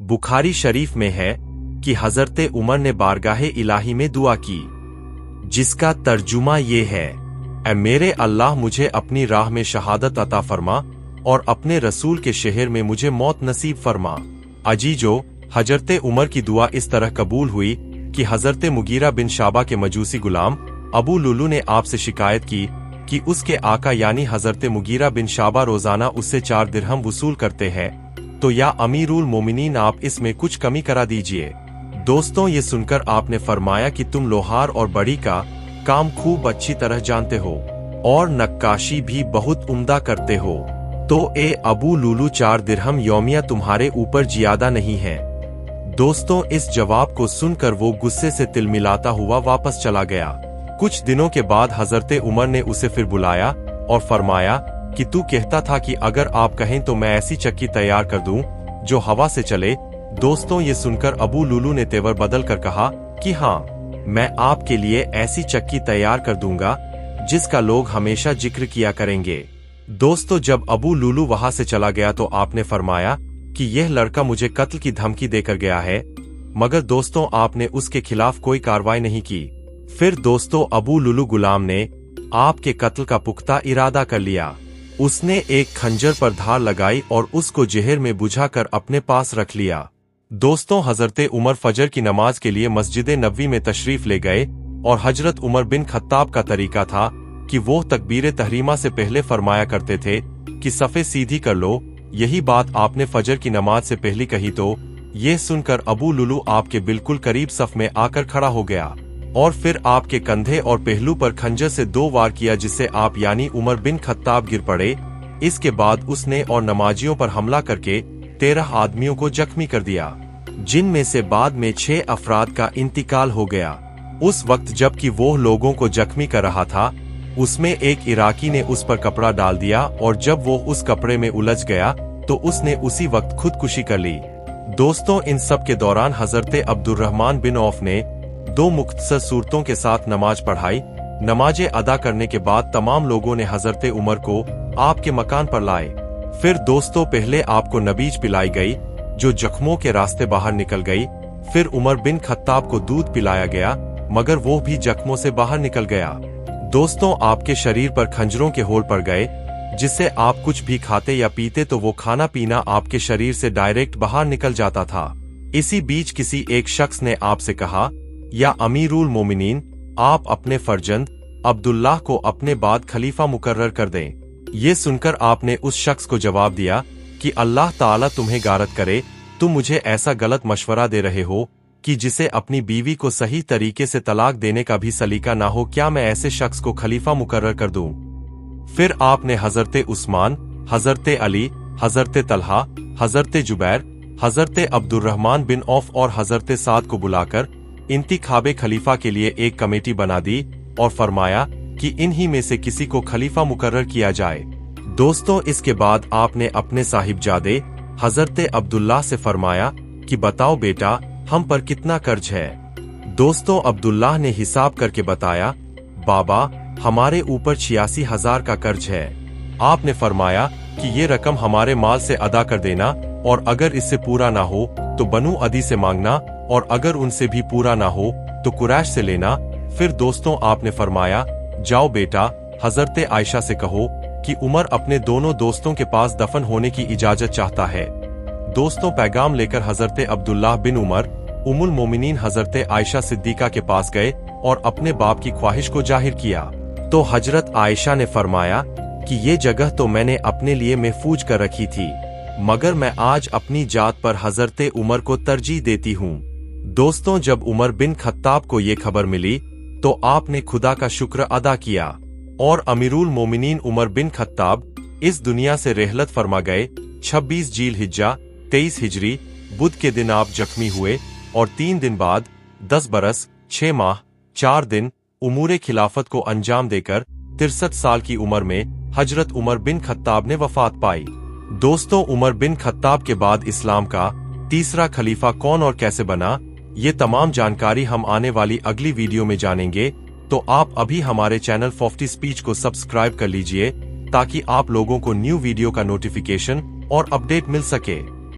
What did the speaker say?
बुखारी शरीफ में है कि हजरत उमर ने बारगाहे इलाही में दुआ की, जिसका तर्जुमा ये है, ऐ मेरे अल्लाह मुझे अपनी राह में शहादत अता फरमा और अपने रसूल के शहर में मुझे मौत नसीब फरमा। अजीजो, हजरत उमर की दुआ इस तरह कबूल हुई कि हजरत मुगीरा बिन शाबा के मजूसी गुलाम अबू लुलू ने आपसे शिकायत की कि उसके आका यानी हजरत मुगीरा बिन शाबा रोजाना उससे 4 दिरहम वसूल करते हैं, तो या अमीरुल मोमिनीन आप इसमें कुछ कमी करा दीजिए। दोस्तों, ये सुनकर आपने फरमाया कि तुम लोहार और बड़ी का काम खूब अच्छी तरह जानते हो और नक्काशी भी बहुत उम्दा करते हो, तो ए अबू लुलू 4 दिरहम यौमिया तुम्हारे ऊपर जियादा नहीं है। दोस्तों, इस जवाब को सुनकर वो गुस्से से तिलमिलाता हुआ वापस चला गया। कुछ दिनों के बाद हजरत उमर ने उसे फिर बुलाया और फरमाया कि तू कहता था कि अगर आप कहें तो मैं ऐसी चक्की तैयार कर दूं जो हवा से चले। दोस्तों, ये सुनकर अबू लुलू ने तेवर बदल कर कहा कि हाँ, मैं आपके लिए ऐसी चक्की तैयार कर दूंगा जिसका लोग हमेशा जिक्र किया करेंगे। दोस्तों, जब अबू लुलू वहां से चला गया तो आपने फरमाया कि यह लड़का मुझे कत्ल की धमकी देकर गया है, मगर दोस्तों आपने उसके खिलाफ कोई कार्रवाई नहीं की। फिर दोस्तों अबू लुलू गुलाम ने आपके कत्ल का पुख्ता इरादा कर लिया। उसने एक खंजर पर धार लगाई और उसको जहर में बुझाकर अपने पास रख लिया। दोस्तों, हजरत उमर फजर की नमाज के लिए मस्जिद नबवी में तशरीफ ले गए और हजरत उमर बिन खत्ताब का तरीका था कि वो तकबीर तहरीमा से पहले फरमाया करते थे कि सफ़े सीधी कर लो। यही बात आपने फजर की नमाज से पहले कही तो ये सुनकर अबू लुलू आपके बिल्कुल करीब सफ में आकर खड़ा हो गया और फिर आपके कंधे और पहलू पर खंजर से 2 वार किया, जिससे आप यानी उमर बिन खत्ताब गिर पड़े। इसके बाद उसने और नमाजियों पर हमला करके 13 आदमियों को जख्मी कर दिया, जिनमें से बाद में 6 अफराद का इंतकाल हो गया। उस वक्त जबकि वो लोगों को जख्मी कर रहा था, उसमें एक इराकी ने उस पर कपड़ा डाल दिया और जब वो उस कपड़े में उलझ गया तो उसने उसी वक्त खुदकुशी कर ली। दोस्तों, इन सब के दौरान हजरत अब्दुर्रहमान बिन औफ ने 2 मुख्तसर सूरतों के साथ नमाज पढ़ाई। नमाजें अदा करने के बाद तमाम लोगों ने हजरत उमर को आपके मकान पर लाए। फिर दोस्तों पहले आपको नबीज पिलाई गई जो जख्मों के रास्ते बाहर निकल गई। फिर उमर बिन खत्ताब को दूध पिलाया गया, मगर वो भी जख्मों से बाहर निकल गया। दोस्तों, आपके शरीर पर खंजरों के होल पड़ गए, जिससे आप कुछ भी खाते या पीते तो वो खाना पीना आपके शरीर से डायरेक्ट बाहर निकल जाता था। इसी बीच किसी एक शख्स ने आपसे कहा, या अमीरुल मोमिनीन, आप अपने फर्जंद अब्दुल्लाह को अपने बाद खलीफा मुकर्रर कर दें। ये सुनकर आपने उस शख्स को जवाब दिया कि अल्लाह ताला तुम्हें गारत करे, तुम मुझे ऐसा गलत मशवरा दे रहे हो कि जिसे अपनी बीवी को सही तरीके से तलाक देने का भी सलीका ना हो। क्या मैं ऐसे शख्स को खलीफा मुकर्रर कर दूं? फिर आपने हजरत उस्मान, हजरत अली, हजरत तलहा, हजरत जुबैर, हजरत अब्दुर्रहमान बिन औफ और हजरत साद को बुलाकर इंतिखाबे खलीफा के लिए एक कमेटी बना दी और फरमाया कि इन्हीं में से किसी को खलीफा मुकर्रर किया जाए। दोस्तों, इसके बाद आपने अपने साहिबजादे हजरत अब्दुल्लाह से फरमाया कि बताओ बेटा, हम पर कितना कर्ज है। दोस्तों, अब्दुल्लाह ने हिसाब करके बताया, बाबा, हमारे ऊपर 86,000 का कर्ज है। आपने फरमाया कि ये रकम हमारे माल से अदा कर देना और अगर इससे पूरा ना हो तो बनु अदी से मांगना और अगर उनसे भी पूरा ना हो तो कुरैश से लेना। फिर दोस्तों आपने फरमाया, जाओ बेटा, हजरत आयशा से कहो कि उमर अपने दोनों दोस्तों के पास दफन होने की इजाजत चाहता है। दोस्तों, पैगाम लेकर हजरत अब्दुल्लाह बिन उमर उम्मुल मोमिनीन हजरत आयशा सिद्दीका के पास गए और अपने बाप की ख्वाहिश को जाहिर किया। तो हजरत आयशा ने फरमाया कि ये जगह तो मैंने अपने लिए महफूज कर रखी थी, मगर मैं आज अपनी जात पर हजरत उमर को तरजीह देती हूँ। दोस्तों, जब उमर बिन खत्ताब को ये खबर मिली तो आपने खुदा का शुक्र अदा किया और अमीरुल मोमिनीन उमर बिन खत्ताब इस दुनिया से रहलत फरमा गए। 26 जील हिज्जा 23 हिजरी बुध के दिन आप जख्मी हुए और 3 दिन बाद 10 बरस 6 माह 4 दिन उमूरे खिलाफत को अंजाम देकर 63 साल की उम्र में हजरत उमर बिन खत्ताब ने वफात पाई। दोस्तों, उमर बिन खत्ताब के बाद इस्लाम का तीसरा खलीफा कौन और कैसे बना, ये तमाम जानकारी हम आने वाली अगली वीडियो में जानेंगे। तो आप अभी हमारे चैनल 50 स्पीच को सब्सक्राइब कर लीजिए ताकि आप लोगों को न्यू वीडियो का नोटिफिकेशन और अपडेट मिल सके।